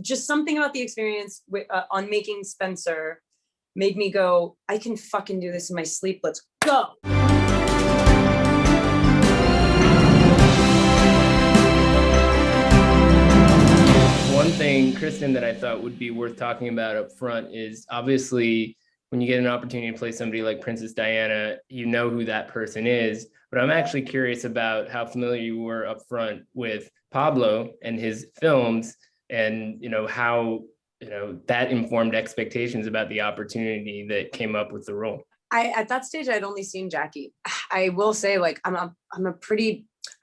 just something about the experience on making Spencer made me go, I can fucking do this in my sleep. Let's go. One thing, Kristen, that I thought would be worth talking about up front is obviously when you get an opportunity to play somebody like Princess Diana, you know who that person is. But I'm actually curious about how familiar you were up front with Pablo and his films, and how that informed expectations about the opportunity that came up with the role. At that stage, I'd only seen Jackie. I will say, like, I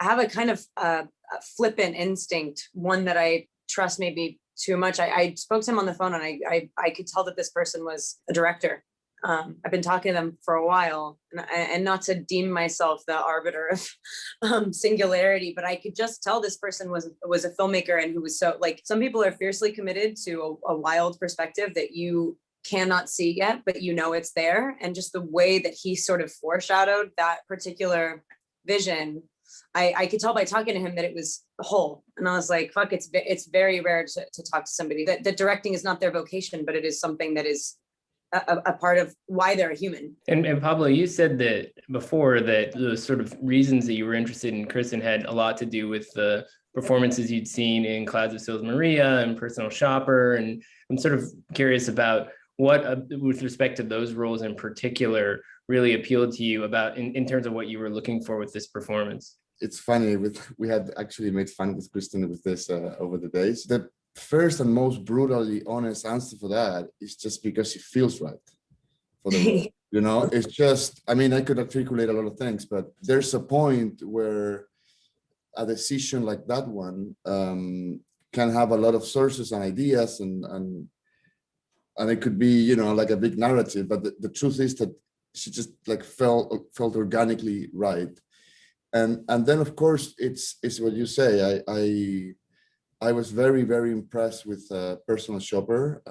have a kind of a flippant instinct, one that I trust maybe too much. I spoke to him on the phone, and I could tell that this person was a director. I've been talking to them for a while, and not to deem myself the arbiter of singularity, but I could just tell this person was a filmmaker, and who was so, like, some people are fiercely committed to a wild perspective that you cannot see yet, but it's there. And just the way that he sort of foreshadowed that particular vision, I could tell by talking to him that it was whole. And I was like, fuck, it's very rare to talk to somebody that directing is not their vocation, but it is something that is a part of why they're a human. And Pablo, you said that before that the sort of reasons that you were interested in Kristen had a lot to do with the performances you'd seen in Clouds of Sils Maria and Personal Shopper. And I'm sort of curious about what, with respect to those roles in particular, really appealed to you about in terms of what you were looking for with this performance. It's funny, we had actually made fun with Kristen with this over the days. The first and most brutally honest answer for that is just because it feels right for the role. It's just, I mean, I could articulate a lot of things, but there's a point where a decision like that one can have a lot of sources and ideas, and it could be, like a big narrative, but the truth is that she just like felt organically right. And then of course it's what you say. I was very, very impressed with Personal Shopper,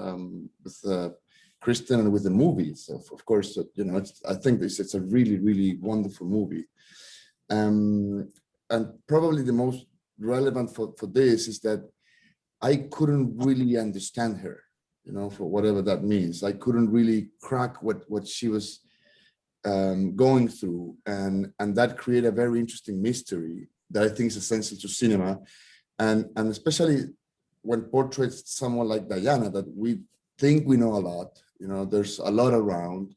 with Kristen, and with the movies. Of course, I think it's a really, really wonderful movie. And probably the most relevant for this is that I couldn't really understand her, for whatever that means. I couldn't really crack what she was going through, and that created a very interesting mystery that I think is essential to cinema. And especially when portrays someone like Diana, that we think we know a lot, there's a lot around,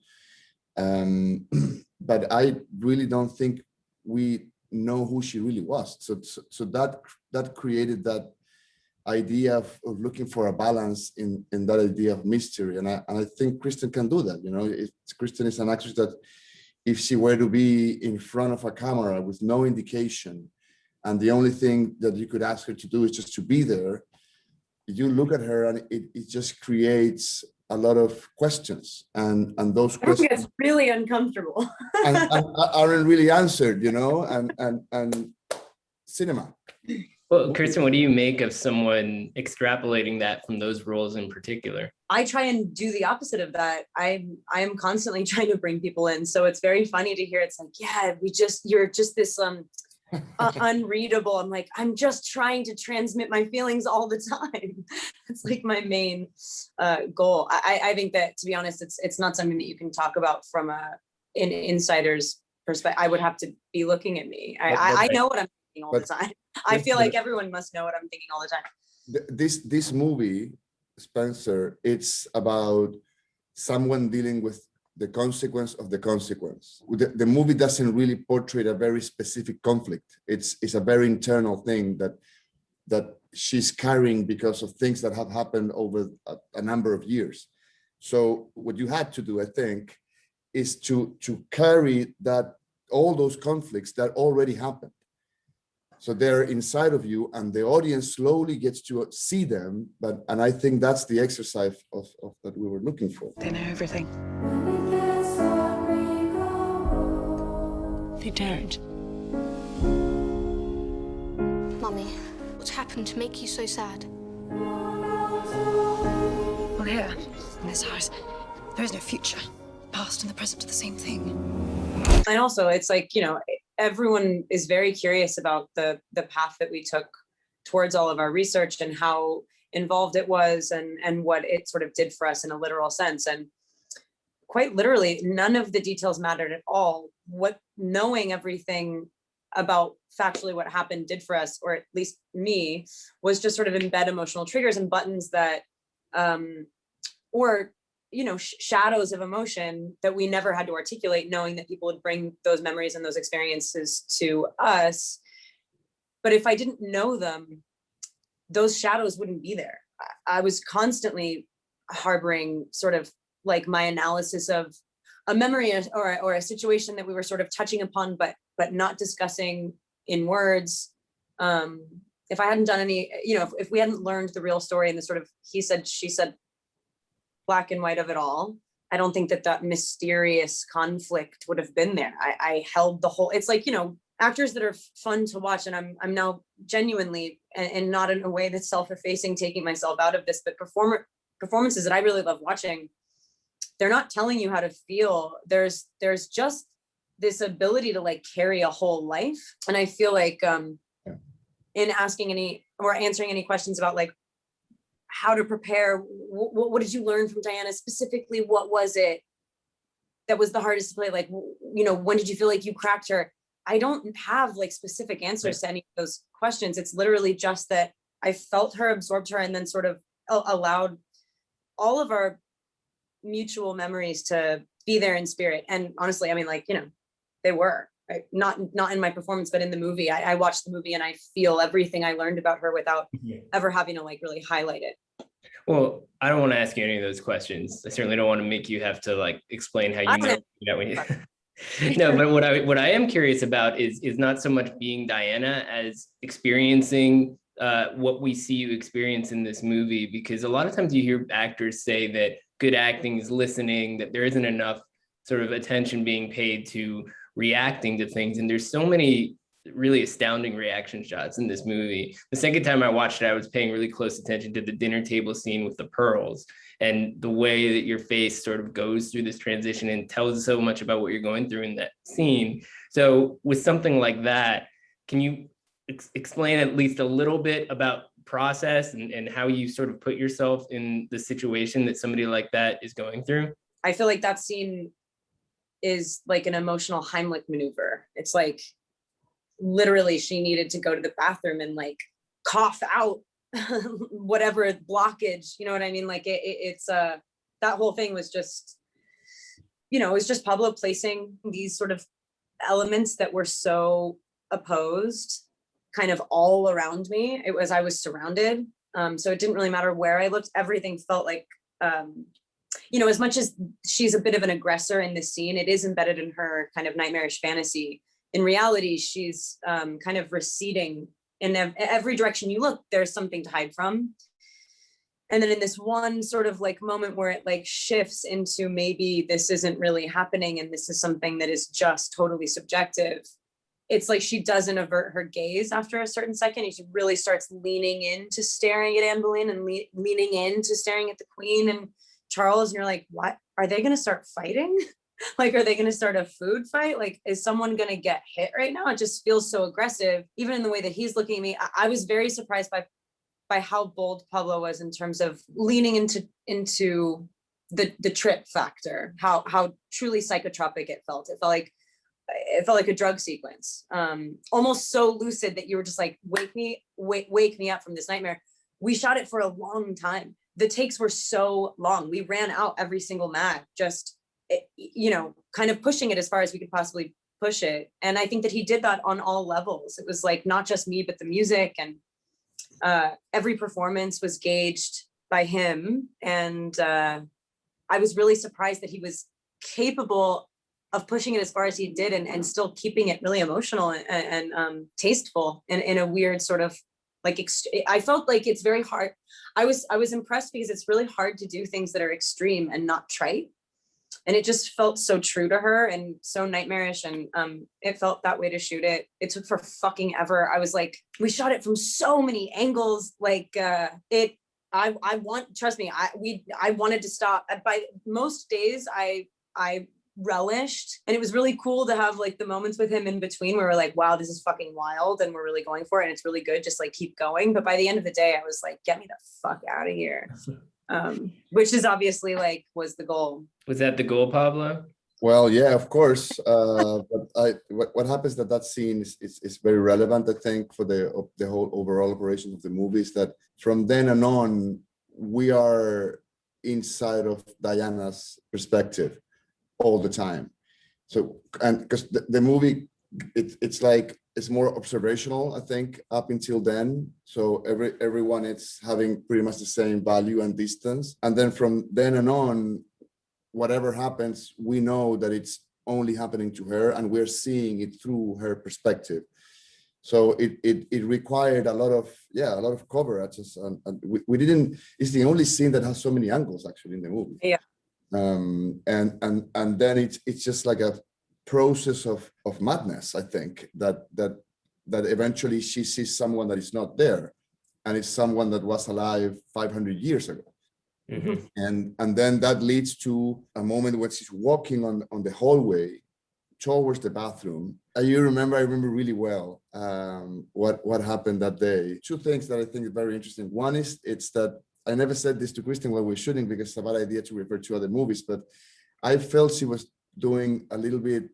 but I really don't think we know who she really was. So that created that idea of looking for a balance in that idea of mystery, and I think Kristen can do that. Kristen is an actress that, if she were to be in front of a camera with no indication, and the only thing that you could ask her to do is just to be there, you look at her and it just creates a lot of questions, and those questions it's really uncomfortable and aren't really answered, and cinema. Well, Kristen, what do you make of someone extrapolating that from those roles in particular? I try and do the opposite of that. I am constantly trying to bring people in. So it's very funny to hear. It's like, yeah, you're just this unreadable. I'm like, I'm just trying to transmit my feelings all the time. It's like my main goal. I think that, to be honest, it's not something that you can talk about from an insider's perspective. I would have to be looking at me. I know what I'm thinking all the time. I feel like everyone must know what I'm thinking all the time. This movie, Spencer, it's about someone dealing with the consequence of the consequence. The movie doesn't really portray a very specific conflict. It's a very internal thing that she's carrying because of things that have happened over a number of years. So what you had to do, I think, is to carry all those conflicts that already happened. So they're inside of you, and the audience slowly gets to see them. And I think that's the exercise of that we were looking for. They know everything. They don't. Mummy, what's happened to make you so sad? Well, here, in this house, there is no future. Past and the present are the same thing. And also, it's like, everyone is very curious about the path that we took towards all of our research, and how involved it was and what it sort of did for us in a literal sense. And quite literally, none of the details mattered at all. What knowing everything about factually what happened did for us, or at least me, was just sort of embed emotional triggers and buttons that, or, you know, shadows of emotion that we never had to articulate, knowing that people would bring those memories and those experiences to us. But if I didn't know them, those shadows wouldn't be there. I was constantly harboring sort of like my analysis of a memory or a situation that we were sort of touching upon, but not discussing in words. If I hadn't done any, you know, if we hadn't learned the real story and the sort of he said, she said, black and white of it all, I don't think that mysterious conflict would have been there. I held the whole, it's like, you know, actors that are fun to watch, and I'm now genuinely, and not in a way that's self-effacing, taking myself out of this, but performances that I really love watching, they're not telling you how to feel. There's just this ability to like carry a whole life. And I feel like in asking any or answering any questions about like how to prepare, what did you learn from Diana specifically? What was it that was the hardest to play? Like, you know, when did you feel like you cracked her? I don't have like specific answers to any of those questions. It's literally just that I felt her, absorbed her, and then sort of allowed all of our mutual memories to be there in spirit. And honestly, I mean, like, you know, they were right? Not in my performance, but in the movie. I watched the movie and I feel everything I learned about her without ever having to like really highlight it. Well, I don't want to ask you any of those questions. I certainly don't want to make you have to like explain how you know that when you no, but what I am curious about is not so much being Diana as experiencing what we see you experience in this movie, because a lot of times you hear actors say that good acting is listening, that there isn't enough sort of attention being paid to reacting to things. And there's so many really astounding reaction shots in this movie. The second time I watched it, I was paying really close attention to the dinner table scene with the pearls and the way that your face sort of goes through this transition and tells so much about what you're going through in that scene. So with something like that, can you explain at least a little bit about process and how you sort of put yourself in the situation that somebody like that is going through? I feel like that scene is like an emotional Heimlich maneuver. It's like literally she needed to go to the bathroom and like cough out whatever blockage, you know what I mean? Like it's that whole thing was just, you know, it was just Pablo placing these sort of elements that were so opposed kind of all around me. It was, I was surrounded. So it didn't really matter where I looked. Everything felt like, you know, as much as she's a bit of an aggressor in this scene, it is embedded in her kind of nightmarish fantasy. In reality, she's kind of receding in every direction you look, there's something to hide from. And then in this one sort of like moment where it like shifts into maybe this isn't really happening and this is something that is just totally subjective, it's like she doesn't avert her gaze after a certain second. And she really starts leaning into staring at Anne Boleyn and leaning into staring at the Queen and Charles. And you're like, what? Are they going to start fighting? Like, are they going to start a food fight? Like, is someone going to get hit right now? It just feels so aggressive, even in the way that he's looking at me. I was very surprised by how bold Pablo was in terms of leaning into the trip factor, how truly psychotropic it felt. It felt like a drug sequence, almost so lucid that you were just like, wake me up from this nightmare. We shot it for a long time. The takes were so long. We ran out every single mag, just, you know, kind of pushing it as far as we could possibly push it. And I think that he did that on all levels. It was like, not just me, but the music, and every performance was gauged by him. And I was really surprised that he was capable of pushing it as far as he did and still keeping it really emotional and tasteful in a weird sort of like, I felt like it's very hard. I was impressed because it's really hard to do things that are extreme and not trite. And it just felt so true to her and so nightmarish. And it felt that way to shoot it. It took for fucking ever. I was like, we shot it from so many angles. Like trust me, I wanted to stop. By most days, I relished. And it was really cool to have like the moments with him in between where we're like, wow, this is fucking wild and we're really going for it and it's really good, just like keep going. But by the end of the day, I was like, get me the fuck out of here. Which is obviously like was the goal. Was that the goal, Pablo? Well, yeah, of course. But what happens that scene is very relevant, I think, for the whole overall operation of the movie, is that from then on, we are inside of Diana's perspective all the time. So, and because the movie, it's like, it's more observational, I think, up until then. So everyone is having pretty much the same value and distance. And then from then on, whatever happens, we know that it's only happening to her and we're seeing it through her perspective. So it required a lot of coverage. And we didn't, it's the only scene that has so many angles actually in the movie. Yeah. And then it's just like a process of madness, I think, that eventually she sees someone that is not there, and it's someone that was alive 500 years ago. Mm-hmm. And then that leads to a moment when she's walking on the hallway towards the bathroom. I remember really well what happened that day. Two things that I think is very interesting. One is it's that I never said this to Kristen while we're shooting because it's a bad idea to refer to other movies, but I felt she was doing a little bit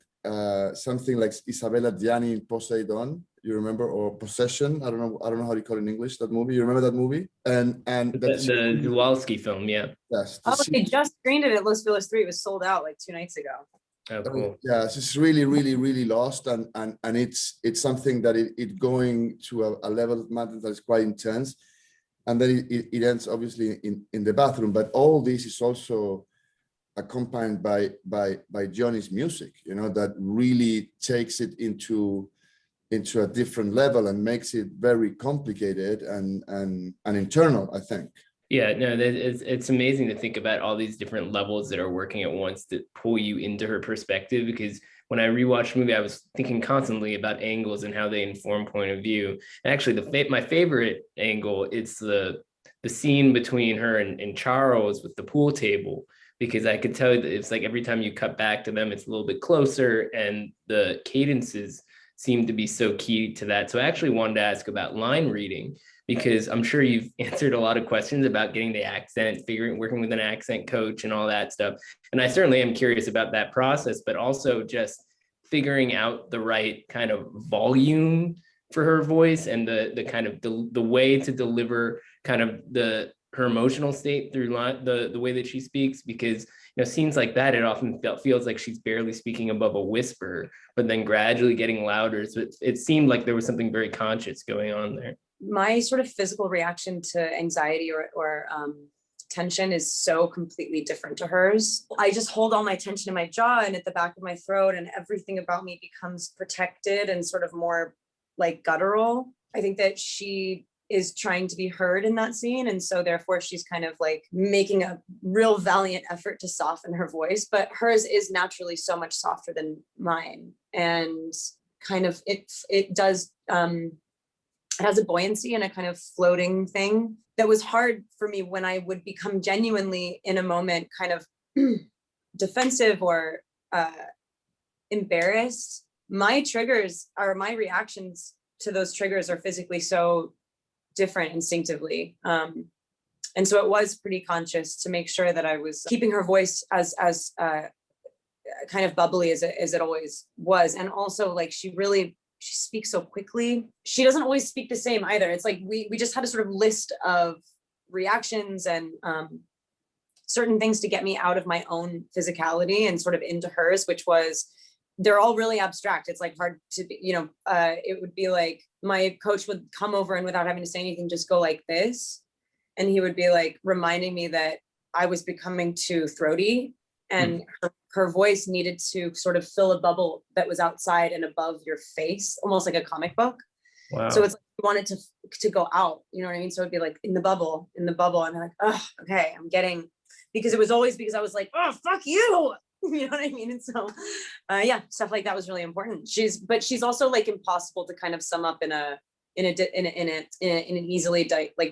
something like Isabella Gianni in Poseidon, you remember, or Possession. I don't know how you call it in English, that movie. You remember that movie? And the Kowalski film, yeah. Yes. Oh, they just screened it at Los Feliz 3. It was sold out like 2 nights ago. Oh, cool. Yeah, it's really lost, and it's something that it going to a level of madness that is quite intense, and then it ends obviously in the bathroom. But all this is also accompanied by Johnny's music, you know, that really takes it into a different level and makes it very complicated and internal, I think. Yeah, no, it's amazing to think about all these different levels that are working at once to pull you into her perspective. Because when I rewatched the movie, I was thinking constantly about angles and how they inform point of view. And actually, my favorite angle is the scene between her and Charles with the pool table, because I could tell that it's like every time you cut back to them, it's a little bit closer, and the cadences seem to be so key to that. So I actually wanted to ask about line reading, because I'm sure you've answered a lot of questions about getting the accent, working with an accent coach and all that stuff. And I certainly am curious about that process, but also just figuring out the right kind of volume for her voice and the kind of the way to deliver kind of her emotional state through the way that she speaks. Because, you know, scenes like that, it often feels like she's barely speaking above a whisper, but then gradually getting louder. So it seemed like there was something very conscious going on there. My sort of physical reaction to anxiety or tension is so completely different to hers. I just hold all my tension in my jaw and at the back of my throat, and everything about me becomes protected and sort of more like guttural. I think that she is trying to be heard in that scene, and so therefore she's kind of like making a real valiant effort to soften her voice, but hers is naturally so much softer than mine, and kind of it does it has a buoyancy and a kind of floating thing that was hard for me when I would become genuinely in a moment kind of defensive or embarrassed. My triggers or my reactions to those triggers are physically so different instinctively. And so it was pretty conscious to make sure that I was keeping her voice as kind of bubbly as it always was. And also like she speaks so quickly. She doesn't always speak the same either. It's like we just had a sort of list of reactions and certain things to get me out of my own physicality and sort of into hers, which was, they're all really abstract. It's like hard to be, it would be like my coach would come over and without having to say anything, just go like this. And he would be like reminding me that I was becoming too throaty, and her voice needed to sort of fill a bubble that was outside and above your face, almost like a comic book. Wow. So it's like you want it to go out, you know what I mean? So it'd be like in the bubble, and I'm like, oh, okay, because it was always because I was like, oh, fuck you. You know what I mean? And so, yeah, stuff like that was really important. She's also like impossible to kind of sum up in an easily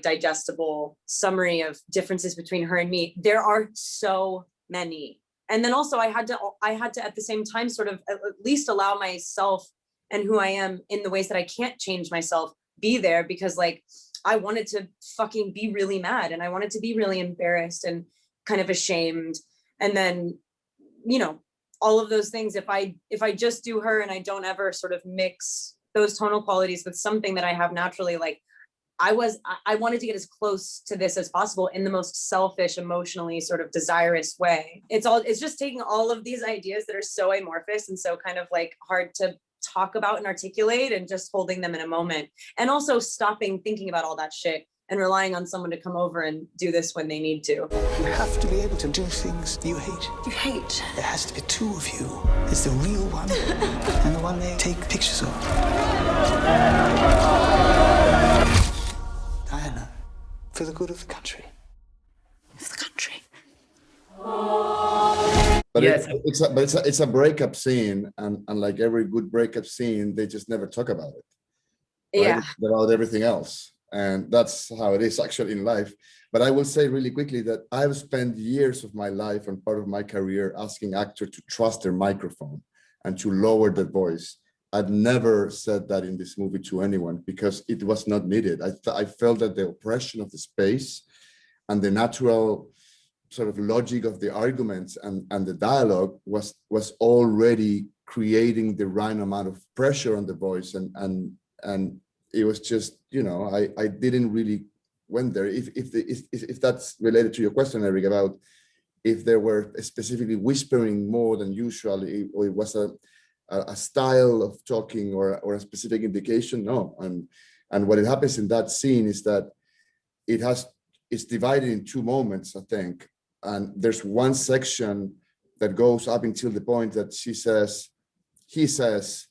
digestible summary of differences between her and me. There are so many. And then also I had to at the same time sort of at least allow myself and who I am in the ways that I can't change myself be there, because like I wanted to fucking be really mad and I wanted to be really embarrassed and kind of ashamed. And then, you know, all of those things, if I just do her and I don't ever sort of mix those tonal qualities with something that I have naturally, like I wanted to get as close to this as possible in the most selfish, emotionally sort of desirous way. It's just taking all of these ideas that are so amorphous and so kind of like hard to talk about and articulate, and just holding them in a moment, and also stopping thinking about all that shit and relying on someone to come over and do this when they need to. You have to be able to do things you hate. You hate? There has to be two of you. There's the real one and the one they take pictures of. Diana, for the good of the country. For the country. But Yes. it's a breakup scene, and like every good breakup scene, they just never talk about it. Right? Yeah. It's about everything else. And that's how it is actually in life. But I will say really quickly that I've spent years of my life and part of my career asking actors to trust their microphone and to lower their voice. I've never said that in this movie to anyone because it was not needed. I felt that the oppression of the space and the natural sort of logic of the arguments and the dialogue was already creating the right amount of pressure on the voice, and it was just, you know, I didn't really went there. If that's related to your question, Eric, about if there were specifically whispering more than usual, or it was a style of talking or a specific indication, no. And what it happens in that scene is that it's divided in two moments, I think. And there's one section that goes up until the point that he says,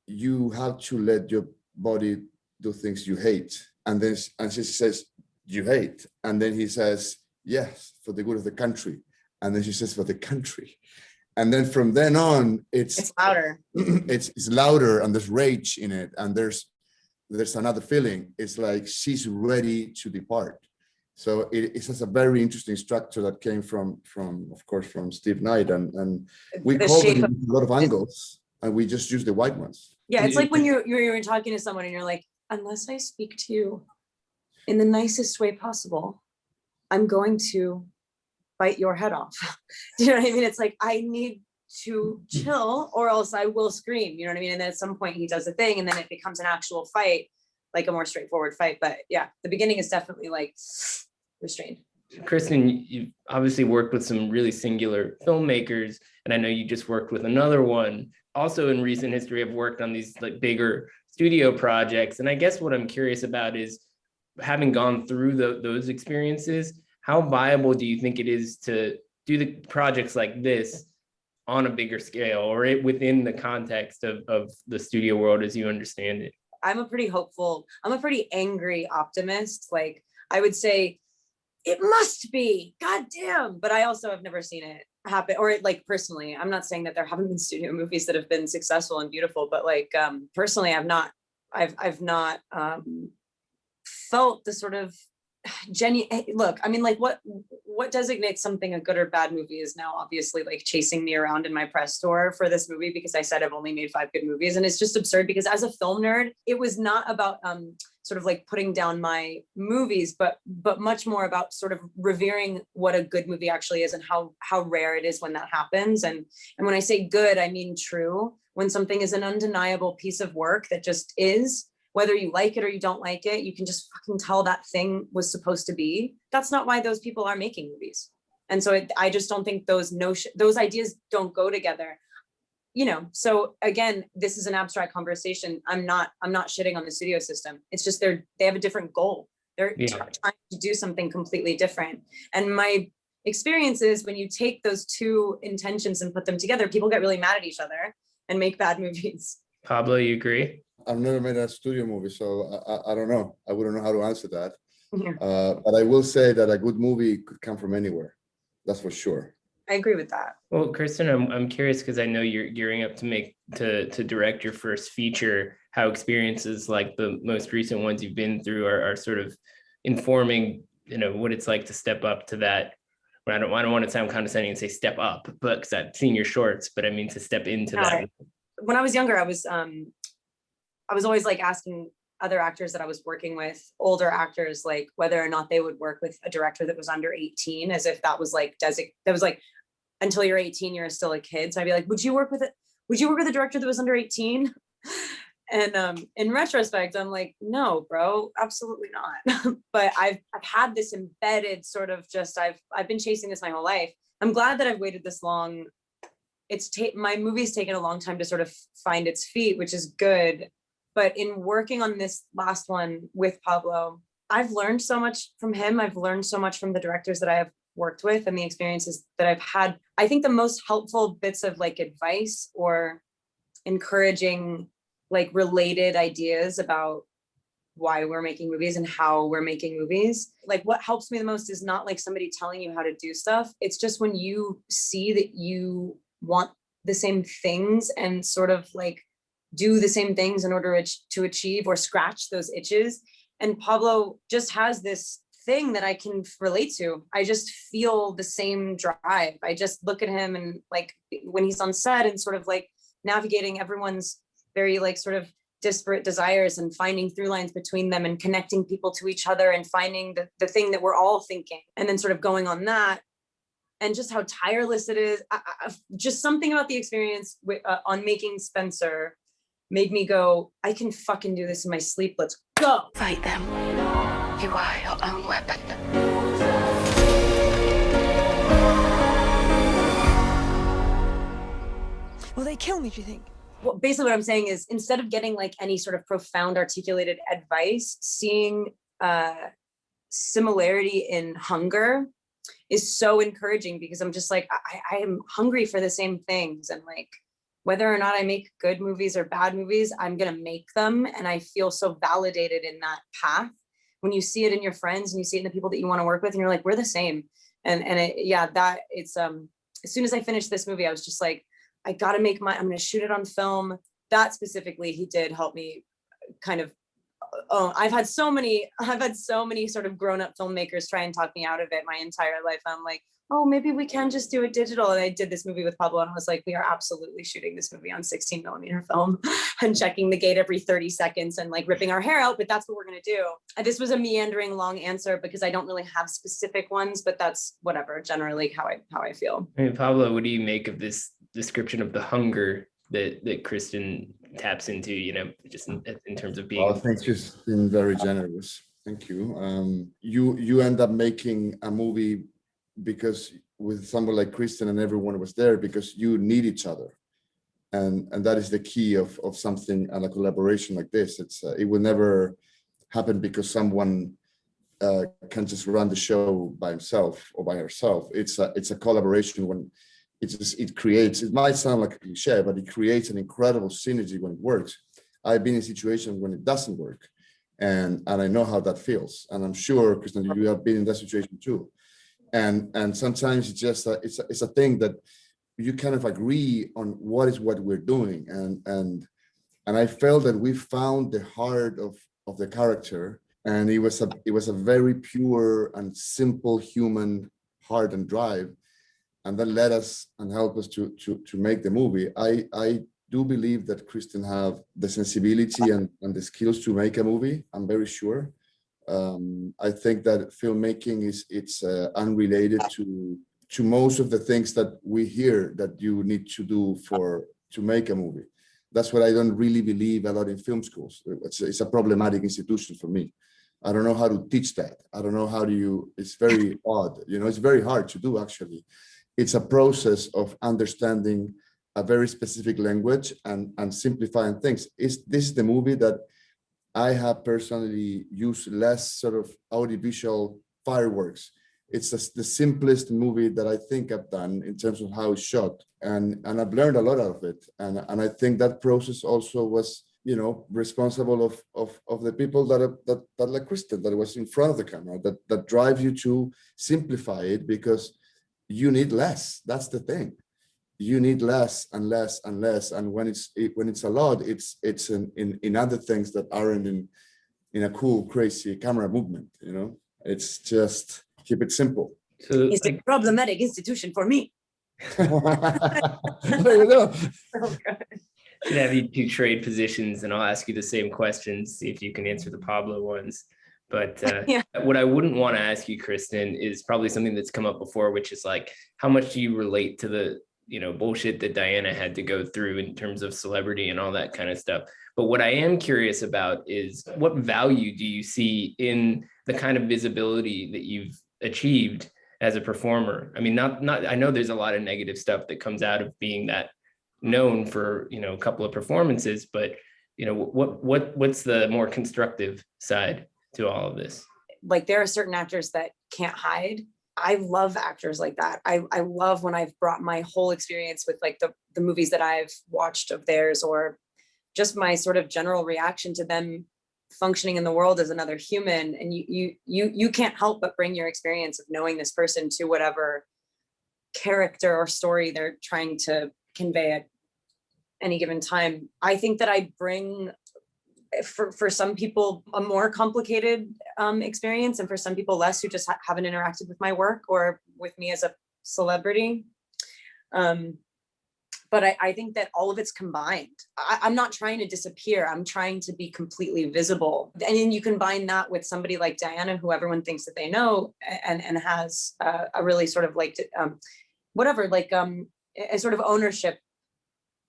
you have to let your body do things you hate. And she says, you hate. And then he says, yes, for the good of the country. And then she says, for the country. And then from then on, it's louder. It's louder, and there's rage in it. And there's another feeling. It's like she's ready to depart. So it has a very interesting structure that came from of course, from Steve Knight. And we called it a lot of angles, and we just use the white ones. Yeah, it's like when you're talking to someone and you're like, unless I speak to you in the nicest way possible, I'm going to bite your head off. Do you know what I mean? It's like, I need to chill or else I will scream, you know what I mean? And then at some point he does the thing, and then it becomes an actual fight, like a more straightforward fight. But yeah, the beginning is definitely like restrained. Kristen, you've obviously worked with some really singular filmmakers, and I know you just worked with another one. Also in recent history, I've worked on these like bigger studio projects. And I guess what I'm curious about is, having gone through those experiences, how viable do you think it is to do the projects like this on a bigger scale, or within the context of the studio world as you understand it? I'm a pretty angry optimist. Like, I would say it must be, goddamn, but I also have never seen it happen. Or like, personally, I'm not saying that there haven't been studio movies that have been successful and beautiful, but like, personally, I've not felt the sort of genuine look. I mean, like, what designates something a good or bad movie is now obviously like chasing me around in my press tour for this movie, because I said I've only made 5 good movies. And it's just absurd, because as a film nerd, it was not about sort of like putting down my movies, but much more about sort of revering what a good movie actually is, and how rare it is when that happens. And when I say good, I mean true. When something is an undeniable piece of work that just is, whether you like it or you don't like it, you can just fucking tell that thing was supposed to be. That's not why those people are making movies. And so I just don't think those ideas don't go together. You know, so again, this is an abstract conversation. I'm not shitting on the studio system. It's just they have a different goal. They're trying to do something completely different. And my experience is, when you take those two intentions and put them together, people get really mad at each other and make bad movies. Pablo, you agree? I've never made a studio movie, so I don't know. I wouldn't know how to answer that. Yeah. But I will say that a good movie could come from anywhere. That's for sure. I agree with that. Well, Kristen, I'm curious, because I know you're gearing up to direct your first feature, how experiences like the most recent ones you've been through are sort of informing, you know, what it's like to step up to that I don't want to sound condescending and say step up, but because I've seen your shorts, but I mean to step into that. When I was younger, I was always like asking other actors that I was working with, older actors, like whether or not they would work with a director that was under 18, as if that was like until you're 18, you're still a kid. So I'd be like, would you work with a director that was under 18? And in retrospect, I'm like, no, bro, absolutely not. But I've had this embedded sort of I've been chasing this my whole life. I'm glad that I've waited this long. My movie's taken a long time to sort of find its feet, which is good. But in working on this last one with Pablo, I've learned so much from him. I've learned so much from the directors that I have worked with and the experiences that I've had. I think the most helpful bits of like advice or encouraging like related ideas about why we're making movies and how we're making movies. Like what helps me the most is not like somebody telling you how to do stuff. It's just when you see that you want the same things and sort of like do the same things in order to achieve or scratch those itches. And Pablo just has this thing that I can relate to. I just feel the same drive. I just look at him and like when he's on set and sort of like navigating everyone's very like sort of disparate desires and finding through lines between them and connecting people to each other and finding the thing that we're all thinking and then sort of going on that. And just how tireless it is. Just something about the experience on making Spencer made me go, I can fucking do this in my sleep. Let's go. Fight them. You are your own weapon. Will they kill me, do you think? Well, basically what I'm saying is instead of getting like any sort of profound articulated advice, seeing similarity in hunger is so encouraging because I'm just like, I am hungry for the same things. And like, whether or not I make good movies or bad movies, I'm going to make them. And I feel so validated in that path. When you see it in your friends and you see it in the people that you want to work with and you're like, we're the same. And as soon as I finished this movie, I was just like, I got to I'm going to shoot it on film. That specifically, he did help me kind of, I've had so many sort of grown up filmmakers try and talk me out of it my entire life. I'm like, oh, maybe we can just do it digital. And I did this movie with Pablo and I was like, we are absolutely shooting this movie on 16mm film and checking the gate every 30 seconds and like ripping our hair out, but that's what we're going to do. And this was a meandering long answer because I don't really have specific ones, but that's whatever, generally how I feel. I mean, Pablo, what do you make of this description of the hunger that Kristen taps into, you know, just in terms of being? Well, I think you've been very generous. Thank you. You end up making a movie because with someone like Kristen and everyone was there because you need each other. And that is the key of something and a collaboration like this. It will never happen because someone can just run the show by himself or by herself. It's a collaboration when it might sound like a cliche, but it creates an incredible synergy when it works. I've been in situations when it doesn't work. And I know how that feels. And I'm sure, Kristen, you have been in that situation too. And sometimes it's just it's a thing that you kind of agree on what we're doing. And I felt that we found the heart of the character, and it was a very pure and simple human heart and drive. And that led us and helped us to make the movie. I do believe that Kristen have the sensibility and the skills to make a movie. I'm very sure. I think that filmmaking it's unrelated to most of the things that we hear that you need to do to make a movie. That's what I don't really believe a lot in film schools. It's a problematic institution for me. I don't know how to teach that. I don't know how it's very odd. You know, it's very hard to do actually. It's a process of understanding a very specific language and simplifying things. This is the movie that I have personally used less sort of audiovisual fireworks. It's the simplest movie that I think I've done in terms of how it's shot. And I've learned a lot out of it. And I think that process also was, you know, responsible of the people that like Kristen, that was in front of the camera, that drive you to simplify it because you need less. That's the thing. You need less and less and less. And when it's a lot, it's in other things that aren't in a cool, crazy camera movement, you know. It's just keep it simple. So It's a problematic institution for me. There you go. Oh, God. should have you two trade positions, and I'll ask you the same questions, see if you can answer the Pablo ones. But Yeah. what I wouldn't want to ask you, Kristen, is probably something that's come up before, which is like, how much do you relate to the bullshit that Diana had to go through in terms of celebrity and all that kind of stuff? But what I am curious about is, what value do you see in the kind of visibility that you've achieved as a performer? I mean, I know there's a lot of negative stuff that comes out of being that known for, a couple of performances, but what's the more constructive side to all of this? Like, there are certain actors that can't hide. I love actors like that. I love when I've brought my whole experience with like the movies that I've watched of theirs, or just my sort of general reaction to them functioning in the world as another human. And you can't help but bring your experience of knowing this person to whatever character or story they're trying to convey at any given time. I think that I bring, for some people, a more complicated experience, and for some people less, who just haven't interacted with my work or with me as a celebrity. But I think that all of it's combined. I'm not trying to disappear. I'm trying to be completely visible. And then you combine that with somebody like Diana, who everyone thinks that they know, and has a really sort of like, a sort of ownership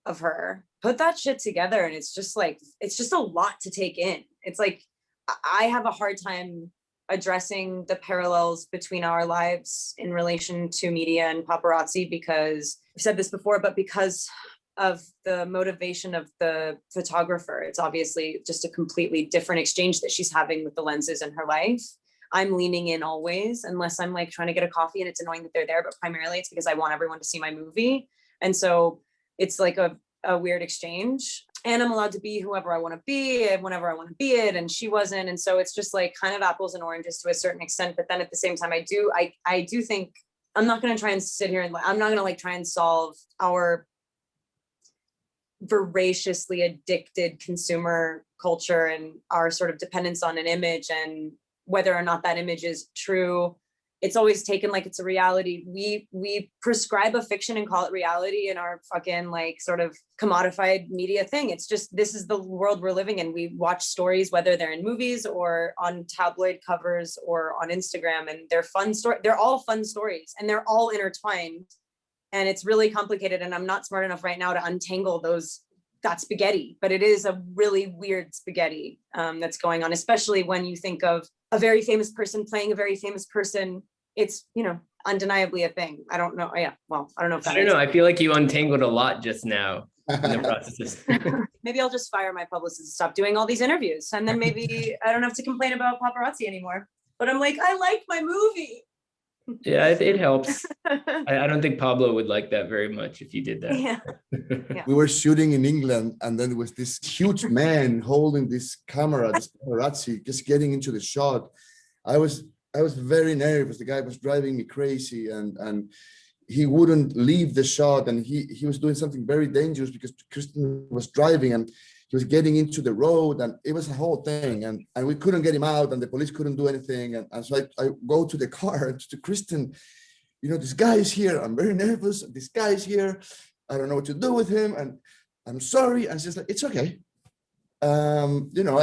of her. Put that shit together, and it's just a lot to take in. It's like, I have a hard time addressing the parallels between our lives in relation to media and paparazzi, because I've said this before, but because of the motivation of the photographer, it's obviously just a completely different exchange that she's having with the lenses in her life. I'm leaning in always, unless I'm like trying to get a coffee and it's annoying that they're there, but primarily it's because I want everyone to see my movie. And so it's like a weird exchange, and I'm allowed to be whoever I want to be and whenever I want to be it, and she wasn't. And so it's just like kind of apples and oranges to a certain extent. But then at the same time, I do think I'm not going to try and sit here and I'm not going to like try and solve our voraciously addicted consumer culture and our sort of dependence on an image, and whether or not that image is true. It's always taken like it's a reality. We prescribe a fiction and call it reality in our fucking like sort of commodified media thing. It's just, this is the world we're living in. We watch stories, whether they're in movies or on tabloid covers or on Instagram, and they're fun story. They're all fun stories, and they're all intertwined, and it's really complicated. And I'm not smart enough right now to untangle that spaghetti, but it is a really weird spaghetti that's going on, especially when you think of a very famous person playing a very famous person. It's, undeniably a thing. I don't know. Yeah. Well, I don't know if that I don't know. I feel like you untangled a lot just now in the process. Maybe I'll just fire my publicist and stop doing all these interviews, and then maybe I don't have to complain about paparazzi anymore. But I'm like, I like my movie. Yeah, it helps. I don't think Pablo would like that very much if you did that. Yeah. We were shooting in England, and then there was this huge man holding this camera, this paparazzi, just getting into the shot. I was very nervous. The guy was driving me crazy, and he wouldn't leave the shot, and he was doing something very dangerous because Kristen was driving, and he was getting into the road, and it was a whole thing, and we couldn't get him out, and the police couldn't do anything. And so I go to the car to Kristen, this guy is here. I'm very nervous. This guy is here. I don't know what to do with him, and I'm sorry. And she's like, it's okay. I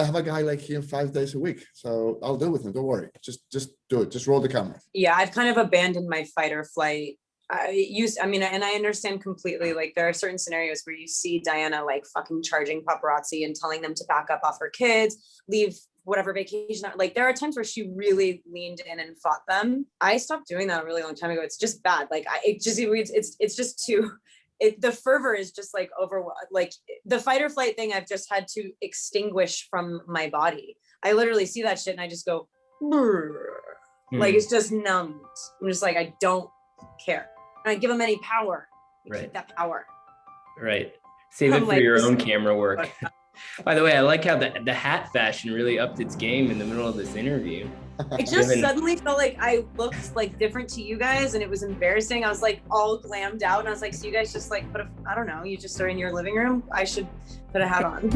have a guy like him 5 days a week, so I'll deal with him. Don't worry. Just do it. Just roll the camera. Yeah, I've kind of abandoned my fight or flight. And I understand completely, like, there are certain scenarios where you see Diana like fucking charging paparazzi and telling them to back up off her kids, leave whatever vacation. Like, there are times where she really leaned in and fought them. I stopped doing that a really long time ago. It's just bad. Like, it's just too, the fervor is just like like the fight or flight thing I've just had to extinguish from my body. I literally see that shit and I just go, like, it's just numbed. I'm just like, I don't care. I give them any power. Right. Keep that power. Right. Save it for your own camera work. By the way, I like how the hat fashion really upped its game in the middle of this interview. It just suddenly felt like I looked like different to you guys, and it was embarrassing. I was like all glammed out, and I was like, so you guys just like I don't know, you just are in your living room? I should put a hat on.